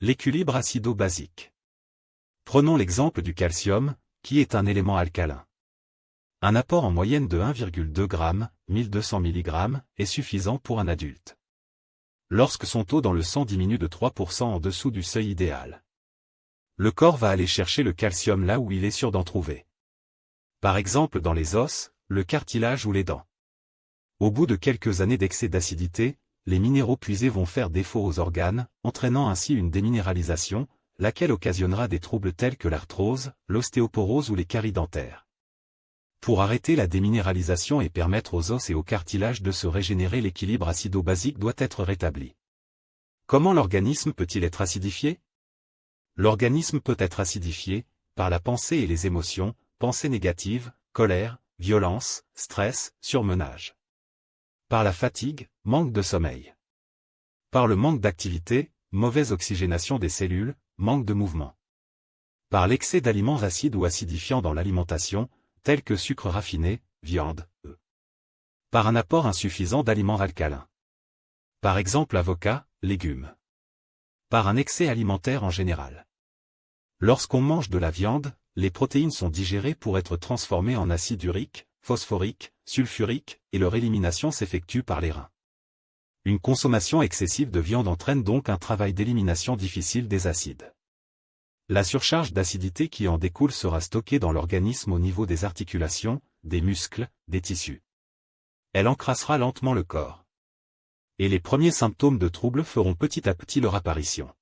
L'équilibre acido-basique. Prenons l'exemple du calcium, qui est un élément alcalin. Un apport en moyenne de 1,2 g, 1200 mg, est suffisant pour un adulte. Lorsque son taux dans le sang diminue de 3% en dessous du seuil idéal, le corps va aller chercher le calcium là où il est sûr d'en trouver. Par exemple dans les os, le cartilage ou les dents. Au bout de quelques années d'excès d'acidité, les minéraux puisés vont faire défaut aux organes, entraînant ainsi une déminéralisation, laquelle occasionnera des troubles tels que l'arthrose, l'ostéoporose ou les caries dentaires. Pour arrêter la déminéralisation et permettre aux os et au cartilage de se régénérer, l'équilibre acido-basique doit être rétabli. Comment l'organisme peut-il être acidifié? L'organisme peut être acidifié par la pensée et les émotions, pensée négative, colère, violence, stress, surmenage. Par la fatigue, manque de sommeil. Par le manque d'activité, mauvaise oxygénation des cellules, manque de mouvement. Par l'excès d'aliments acides ou acidifiants dans l'alimentation, tels que sucre raffiné, viande, œufs. Par un apport insuffisant d'aliments alcalins. Par exemple avocat, légumes. Par un excès alimentaire en général. Lorsqu'on mange de la viande, les protéines sont digérées pour être transformées en acide urique, phosphorique, sulfurique, et leur élimination s'effectue par les reins. Une consommation excessive de viande entraîne donc un travail d'élimination difficile des acides. La surcharge d'acidité qui en découle sera stockée dans l'organisme au niveau des articulations, des muscles, des tissus. Elle encrassera lentement le corps. Et les premiers symptômes de troubles feront petit à petit leur apparition.